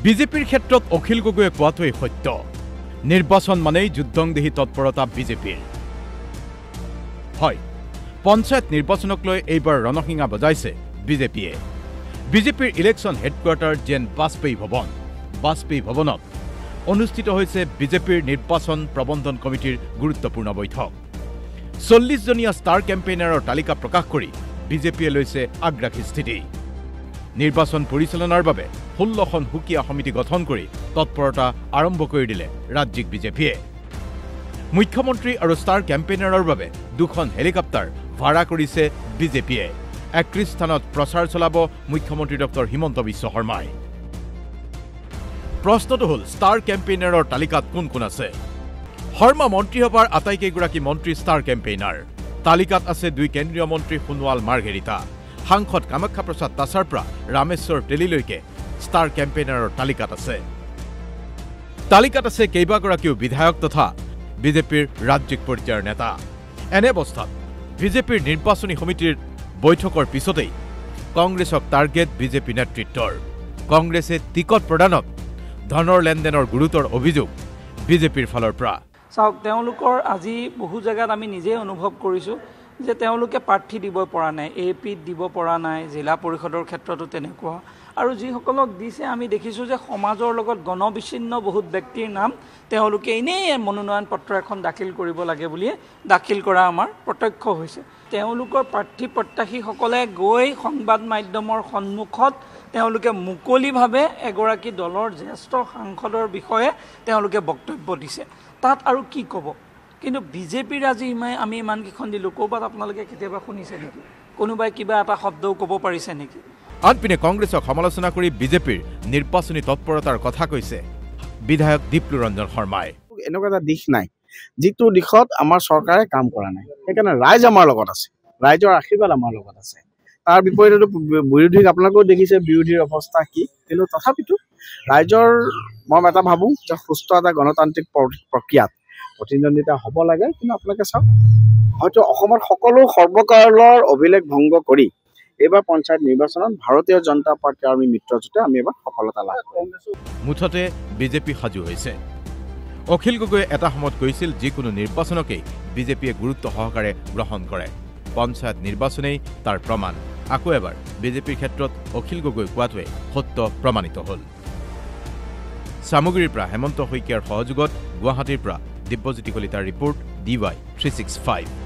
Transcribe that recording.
বিজেপিৰ ক্ষেত্ৰত অখিল গগৈয়ে কোৱাটোৱেই সত্য। নিৰ্বাচন মানেই যুদ্ধংদেহী তৎপৰতা বিজেপিৰ। হয়, পঞ্চায়ত নিৰ্বাচনক লৈ এইবাৰ ৰণসিঙা বজাইছে বিজেপিয়ে। বিজেপিৰ ইলেকশ্যন হেডকোৱাৰ্টাৰ যেন বাজপেয়ী ভৱন। বাজপেয়ী ভৱনত অনুষ্ঠিত হৈছে বিজেপিৰ নিৰ্বাচন প্ৰবন্ধন কমিটিৰ গুৰুত্বপূৰ্ণ বৈঠক। 40জনীয়া ষ্টাৰ কেম্পেইনাৰৰ তালিকা প্ৰকাশ কৰি বিজেপিয়ে লৈছে আগ্ৰাসী স্থিতি। নিৰ্বাচন পৰিচালনাৰ বাবে 16খন সুকীয়া সমিতি গঠন কৰি তৎপৰতা আৰম্ভ কৰি দিলে ৰাজ্যিক বিজেপিয়ে। মুখ্যমন্ত্ৰী আৰু ষ্টাৰ কেম্পেইনাৰৰ বাবে 2খন হেলিকপ্টাৰ ভাড়া কৰিছে বিজেপিয়ে। 31 স্থানত প্ৰচাৰ চলাব মুখ্যমন্ত্ৰী ডক্টৰ হিমন্ত বিশ্ব শৰ্মাই। প্ৰশ্নটো হ'ল ষ্টাৰ কেম্পেইনাৰৰ তালিকাত কোন কোন আছে? শৰ্মা মন্ত্ৰীসভাৰ আটাইকেইগৰাকী মন্ত্ৰী ষ্টাৰ কেম্পেইনাৰ। তালিকাত আছে 2 কেন্দ্ৰীয় মন্ত্ৰী সোণোৱাল মাৰ্ঘেৰিটা। সাংসদ কামাখ্যা প্ৰসাদ তাছাৰ পৰা ৰামেশ্বৰ তেলীলৈকে ষ্টাৰ কেম্পেইনাৰৰ তালিকাত আছে। তালিকাত আছে কেইবাগৰাকীও বিধায়ক তথা বিজেপিৰ ৰাজ্যিক পৰ্যায়ৰ নেতা। এনে অৱস্থাত বিজেপিৰ নিৰ্বাচনী সমিতিৰ বৈঠকৰ পিছতেই কংগ্ৰেছক টাৰ্গেট বিজেপি নেতৃত্বৰ। কংগ্ৰেছে টিকট প্ৰদানত ধনৰ লেনদেনৰ গুৰুতৰ অভিযোগ বিজেপিৰ ফালৰ পৰা। চাওক, তেওঁলোকৰ আজি বহু জেগাত আমি নিজেই অনুভৱ কৰিছোঁ যে তেওঁলোকে প্ৰাৰ্থী দিব পৰা নাই, APত দিব পৰা নাই, জিলা পৰিষদৰ ক্ষেত্ৰতো তেনেকুৱা। আৰু যিসকলক দিছে আমি দেখিছোঁ যে সমাজৰ লগত গণবিচ্ছিন্ন বহুত ব্যক্তিৰ নাম তেওঁলোকে এনেই মনোনয়ন পত্ৰ এখন দাখিল কৰিব লাগে বুলিয়ে দাখিল কৰা আমাৰ প্ৰত্যক্ষ হৈছে। তেওঁলোকৰ প্ৰাৰ্থী প্ৰত্যাশীসকলে গৈ সংবাদ মাধ্যমৰ সন্মুখত তেওঁলোকে মুকলিভাৱে এগৰাকী দলৰ জ্যেষ্ঠ সাংসদৰ বিষয়ে তেওঁলোকে বক্তব্য দিছে। তাত আৰু কি ক'ব? কিন্তু বিজেপিৰ আজি আমি ইমানকেইখন দিলোঁ, ক'ৰবাত আপোনালোকে কেতিয়াবা শুনিছে নেকি? কোনোবাই কিবা এটা শব্দও ক'ব পাৰিছে নেকি? আনপিনে কংগ্ৰেছক সমালোচনা কৰি বিজেপিৰ নিৰ্বাচনী তৎপৰতাৰ কথা কৈছে বিধায়ক দীপ্লু ৰঞ্জন শৰ্মাই। এনেকুৱা এটা দিশ নাই যিটো দিশত আমাৰ চৰকাৰে কাম কৰা নাই। সেইকাৰণে ৰাইজ আমাৰ লগত আছে, ৰাইজৰ আশীৰ্বাদ আমাৰ লগত আছে। তাৰ বিপৰীতেতো বিৰোধীক আপোনালোকেও দেখিছে বিৰোধীৰ অৱস্থা কি। কিন্তু তথাপিতো ৰাইজৰ মই এটা ভাবোঁ যে সুস্থ এটা গণতান্ত্ৰিক প্ৰক্ৰিয়াত প্ৰতিদ্বন্দ্বিতা হ'ব লাগে। কিন্তু আপোনালোকে চাওক, হয়তো অসমৰ সকলো সৰ্বকালৰ অভিলেখ ভংগ কৰি এইবাৰ পঞ্চায়ত নিৰ্বাচনত ভাৰতীয় জনতা পাৰ্টি আৰু মিত্ৰজোঁটে আমি এবাৰ সফলতা লাভ কৰিম। মুঠতে বিজেপি সাজু হৈছে। অখিল গগৈয়ে এটা সময়ত কৈছিল যিকোনো নিৰ্বাচনকেই বিজেপিয়ে গুৰুত্ব সহকাৰে গ্ৰহণ কৰে। পঞ্চায়ত নিৰ্বাচনেই তাৰ প্ৰমাণ। আকৌ এবাৰ বিজেপিৰ ক্ষেত্ৰত অখিল গগৈ কোৱাটোৱে সত্য প্ৰমাণিত হ'ল। সামগ্ৰীৰ পৰা হেমন্ত শইকীয়াৰ সহযোগত গুৱাহাটীৰ পৰা দিব্যজ্যোতি কলিতাৰ ৰিপৰ্ট DY 365।